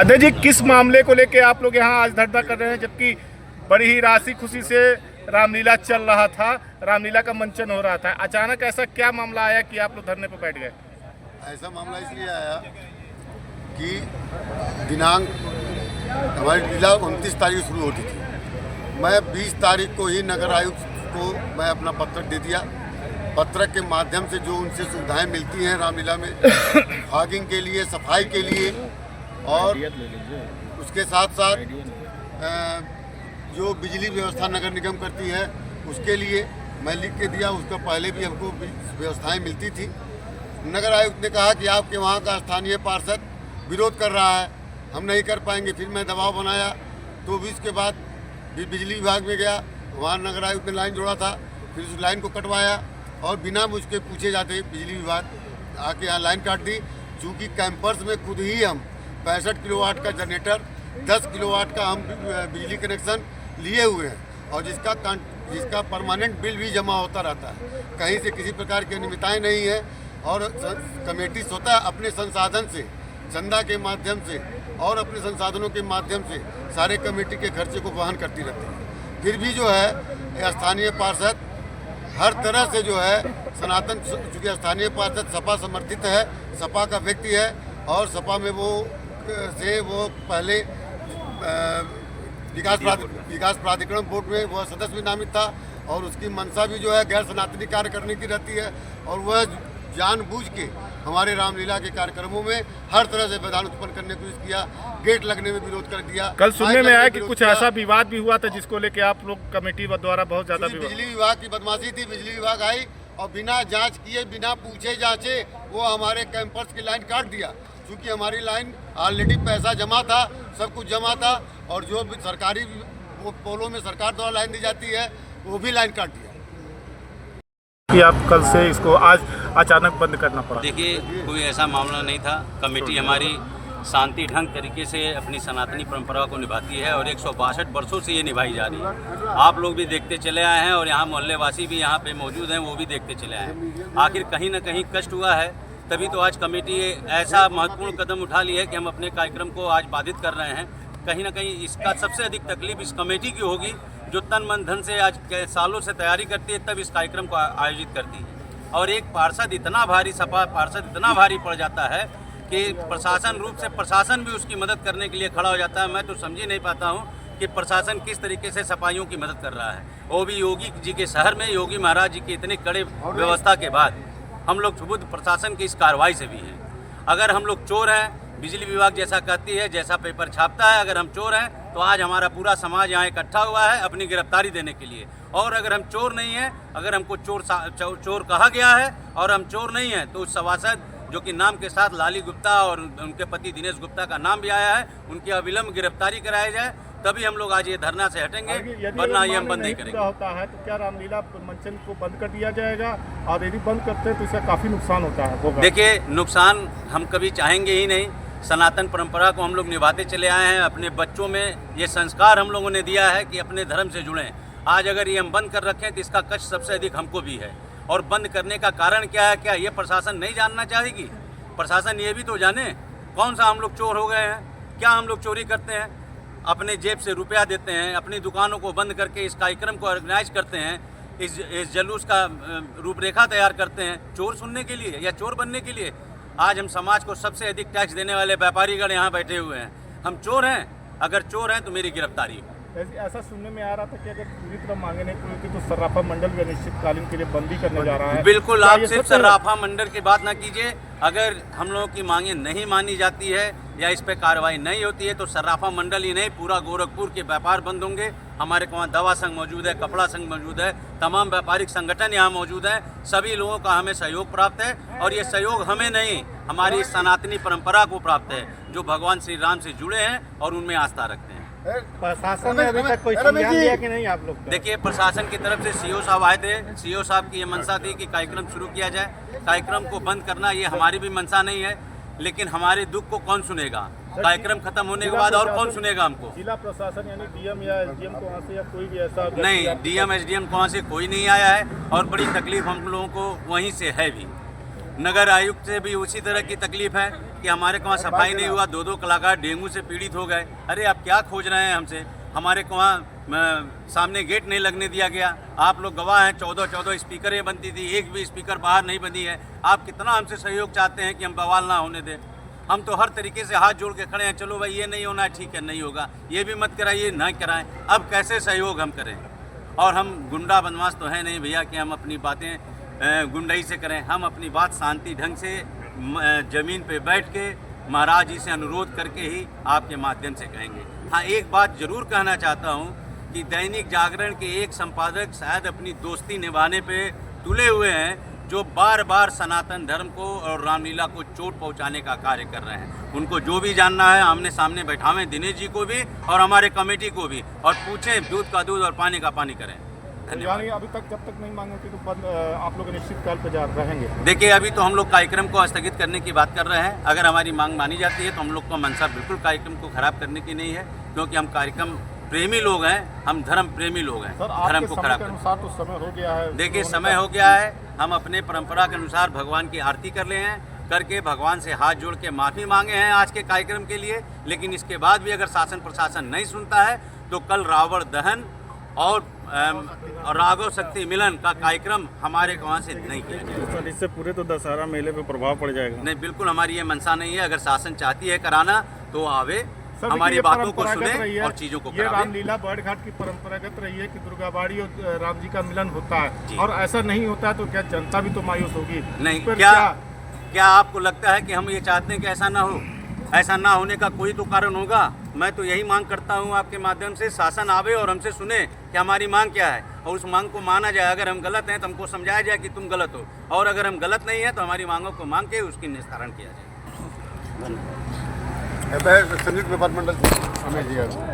अजय जी, किस मामले को लेके आप लोग यहाँ आज धरना कर रहे हैं, जबकि बड़ी ही राशि खुशी से रामलीला चल रहा था, रामलीला का मंचन हो रहा था, अचानक ऐसा क्या मामला आया कि आप लोग धरने पर बैठ गए? ऐसा मामला इसलिए आया कि दिनांक हमारी लीला 29 तारीख शुरू होती थी। मैं 20 तारीख को ही नगर आयुक्त को मैं अपना पत्रक दे दिया। पत्रक के माध्यम से जो उनसे सुविधाएं मिलती हैं रामलीला में, फॉगिंग के लिए, सफाई के लिए, और उसके साथ साथ जो बिजली व्यवस्था नगर निगम करती है उसके लिए मैं लिख के दिया। उसका पहले भी हमको व्यवस्थाएं मिलती थी। नगर आयुक्त ने कहा कि आपके वहाँ का स्थानीय पार्षद विरोध कर रहा है, हम नहीं कर पाएंगे। फिर मैं दबाव बनाया तो भी इसके बाद बिजली विभाग में गया, वहाँ नगर आयुक्त ने लाइन जोड़ा था, फिर उस लाइन को कटवाया और बिना मुझके पूछे जाते बिजली विभाग आके यहाँ लाइन काट दी। चूँकि कैंपर्स में खुद ही हम 65 किलोवाट का जनरेटर, 10 किलोवाट का हम बिजली कनेक्शन लिए हुए हैं और जिसका परमानेंट बिल भी जमा होता रहता है। कहीं से किसी प्रकार की अनियमितताएं नहीं है और कमेटी स्वतः अपने संसाधन से, चंदा के माध्यम से और अपने संसाधनों के माध्यम से सारे कमेटी के खर्चे को वहन करती रहती है। फिर भी जो है स्थानीय पार्षद हर तरह से जो है सनातन, चूँकि स्थानीय पार्षद सपा समर्थित है, सपा का व्यक्ति है और सपा में वो पहले विकास प्राधिकरण बोर्ड में वह सदस्य भी नामित था और उसकी मंशा भी जो है गैर सनातनी कार्य करने की रहती है और वह जानबूझ के हमारे रामलीला के कार्यक्रमों में हर तरह से व्यवधान उत्पन्न करने की कोशिश किया, गेट लगने में विरोध कर दिया। कल सुनने में आया कि कुछ ऐसा विवाद भी हुआ था जिसको लेके आप लोग कमेटी द्वारा बहुत ज्यादा बिजली विभाग की बदमाशी थी। बिजली विभाग आई और बिना जांच किए, बिना पूछे जांचे वो हमारे कैंपर्स की लाइन काट दिया। क्योंकि हमारी लाइन ऑलरेडी पैसा जमा था, सब कुछ जमा था और जो भी सरकारी पोलों में सरकार द्वारा लाइन दी जाती है वो भी लाइन काट दिया। कि आप कल से इसको आज अचानक बंद करना पड़ा? देखिए, कोई ऐसा मामला नहीं था। कमेटी हमारी शांति ढंग तरीके से अपनी सनातनी परंपरा को निभाती है और 162 वर्षों से ये निभाई जा रही है। आप लोग भी देखते चले आए हैं और यहाँ मोहल्लेवासी भी यहाँ पे मौजूद हैं, वो भी देखते चले आए हैं। आखिर कहीं ना कहीं कष्ट हुआ है, तभी तो आज कमेटी ऐसा महत्वपूर्ण कदम उठा ली है कि हम अपने कार्यक्रम को आज बाधित कर रहे हैं। कहीं ना कहीं इसका सबसे अधिक तकलीफ इस कमेटी की होगी जो तन मन धन से आज सालों से तैयारी करती है, तब इस कार्यक्रम को आयोजित करती है। और एक पार्षद इतना भारी, सपा पार्षद इतना भारी पड़ जाता है कि प्रशासन रूप से प्रशासन भी उसकी मदद करने के लिए खड़ा हो जाता है। मैं तो समझ ही नहीं पाता हूँ कि प्रशासन किस तरीके से सफाइयों की मदद कर रहा है, वो भी योगी जी के शहर में, योगी महाराज जी की इतने कड़े व्यवस्था के बाद। हम लोग सुबुद्ध प्रशासन की इस कार्रवाई से भी हैं। अगर हम लोग चोर हैं, बिजली विभाग जैसा कहती है, जैसा पेपर छापता है, अगर हम चोर हैं तो आज हमारा पूरा समाज यहाँ इकट्ठा हुआ है अपनी गिरफ्तारी देने के लिए। और अगर हम चोर नहीं हैं, अगर हमको चोर कहा गया है और हम चोर नहीं हैं, तो उस सभासद जो कि नाम के साथ लाली गुप्ता और उनके पति दिनेश गुप्ता का नाम भी आया है, उनकी अविलंब गिरफ्तारी कराई जाए, तभी हम लोग आज ये धरना से हटेंगे, वरना ये हम बंद नहीं करेंगे। होता है तो क्या रामलीला मंचन को बंद कर दिया जाएगा? और यदि बंद करते हैं तो इसका काफी नुकसान होता है। देखिए, नुकसान हम कभी चाहेंगे ही नहीं। सनातन परंपरा को हम लोग निभाते चले आए हैं। अपने बच्चों में ये संस्कार हम लोगों ने दिया है कि अपने धर्म से जुड़ें। आज अगर ये हम बंद कर रखें तो इसका कष्ट सबसे अधिक हमको भी है। और बंद करने का कारण क्या है? क्या ये प्रशासन नहीं जानना चाहेगी? प्रशासन ये भी तो जाने कौन सा हम लोग चोर हो गए हैं, क्या हम लोग चोरी करते हैं, अपने जेब से रुपया देते हैं, अपनी दुकानों को बंद करके इस कार्यक्रम को ऑर्गेनाइज करते हैं, इस जुलूस का रूपरेखा तैयार करते हैं चोर सुनने के लिए या चोर बनने के लिए। आज हम समाज को सबसे अधिक टैक्स देने वाले व्यापारीगण यहाँ बैठे हुए हैं। हम चोर हैं? अगर चोर हैं तो मेरी गिरफ्तारी हो। ऐसा सुनने में आ रहा था कि अगर पूरी तरह मांगे नहीं पूरी की तो सर्राफा मंडल भी अनिश्चितकालीन के लिए बंदी करने जा रहा है। बिल्कुल, आप सिर्फ सर्राफा मंडल की बात ना कीजिए। अगर हम लोगों की मांगे नहीं मानी जाती है या इस पे कार्रवाई नहीं होती है तो सर्राफा मंडल ही नहीं, पूरा गोरखपुर के व्यापार बंद होंगे। हमारे वहाँ दवा संघ मौजूद है, कपड़ा संघ मौजूद है, तमाम व्यापारिक संगठन यहाँ मौजूद हैं। सभी लोगों का हमें सहयोग प्राप्त है और ये सहयोग हमें नहीं, हमारी सनातनी परंपरा को प्राप्त है, जो भगवान श्री राम से जुड़े हैं और उनमें आस्था रखते हैं। प्रशासन ने अभी तक कोई संज्ञान लिया कि नहीं आप लोग? देखिए, प्रशासन की तरफ से सीओ साहब आए थे। सीओ साहब की ये मंशा थी कि कार्यक्रम शुरू किया जाए। कार्यक्रम को बंद करना ये हमारी भी मंशा नहीं है, लेकिन हमारे दुख को कौन सुनेगा? कार्यक्रम खत्म होने के बाद और कौन सुनेगा हमको? जिला प्रशासन यानी डीएम या एसडीएम को वहाँ से या कोई भी ऐसा नहीं, डीएम एसडीएम को वहाँ से कोई नहीं आया है और बड़ी तकलीफ हम लोगों को वहीं से है भी। नगर आयुक्त से भी उसी तरह की तकलीफ है कि हमारे को वहाँ सफाई नहीं हुआ, 2 कलाकार डेंगू से पीड़ित हो गए। अरे आप क्या खोज रहे हैं हमसे? हमारे को वहाँ सामने गेट नहीं लगने दिया गया। आप लोग गवाह हैं, 14 स्पीकरें बनती थी, एक भी स्पीकर बाहर नहीं बनी है। आप कितना हमसे सहयोग चाहते हैं कि हम बवाल ना होने दें? हम तो हर तरीके से हाथ जोड़ के खड़े हैं, चलो भाई ये नहीं होना है, ठीक है नहीं होगा, ये भी मत कराइए, ना कराएं। अब कैसे सहयोग हम करें? और हम गुंडा बदमाश तो है नहीं भैया कि हम अपनी बातें गुंडाई से करें। हम अपनी बात शांति ढंग से ज़मीन पे बैठ के महाराज जी से अनुरोध करके ही आपके माध्यम से कहेंगे। हाँ, एक बात ज़रूर कहना चाहता हूँ कि दैनिक जागरण के एक संपादक शायद अपनी दोस्ती निभाने पे तुले हुए हैं, जो बार बार सनातन धर्म को और रामलीला को चोट पहुंचाने का कार्य कर रहे हैं। उनको जो भी जानना है आमने सामने बैठावें, दिनेश जी को भी और हमारे कमेटी को भी, और पूछें, दूध का दूध और पानी का पानी करें। धन्यवाद। यानी अभी तक जब तक नहीं मांग होती तो बंद आप लोग निश्चित काल पर जा रहेंगे? देखिए, अभी तो हम लोग कार्यक्रम को स्थगित करने की बात कर रहे हैं। अगर हमारी मांग मानी जाती है तो हम लोग को मंशा बिल्कुल कार्यक्रम को खराब करने की नहीं है, क्योंकि हम कार्यक्रम प्रेमी लोग हैं, हम धर्म प्रेमी लोग हैं। धर्म को खराब अनुसार तो समय हो गया है। देखिए, समय हो गया है, हम अपने परंपरा के अनुसार भगवान की आरती कर ले हैं, करके भगवान से हाथ जोड़ के माफ़ी मांगे हैं आज के कार्यक्रम के लिए। लेकिन इसके बाद भी अगर शासन प्रशासन नहीं सुनता है तो कल रावण दहन और राघव शक्ति मिलन का कार्यक्रम हमारे वहाँ से नहीं किया जाएगा। सर, इससे पूरे तो दशहरा मेले पे प्रभाव पड़ जाएगा? नहीं, बिल्कुल हमारी ये मंशा नहीं है। अगर शासन चाहती है कराना तो आवे, सर, हमारी बातों को परंपरागत सुने रही है, और चीज़ों को ये करावे। रामलीला बर्डघाट की परंपरागत रही है कि दुर्गाबाड़ी और राम जी का मिलन होता जी। है, और ऐसा नहीं होता है तो क्या जनता भी तो मायूस होगी? नहीं, फिर क्या आपको लगता है कि हम ये चाहते हैं कि ऐसा ना हो? ऐसा ना होने का कोई तो कारण होगा। मैं तो यही मांग करता हूँ आपके माध्यम से, शासन आवे और हमसे सुने कि हमारी मांग क्या है, और उस मांग को माना जाए। अगर हम गलत हैं तो हमको समझाया जाए कि तुम गलत हो, और अगर हम गलत नहीं हैं तो हमारी मांगों को मांग के उसकी निस्तारण किया जाए। संगीत व्यापार मंडल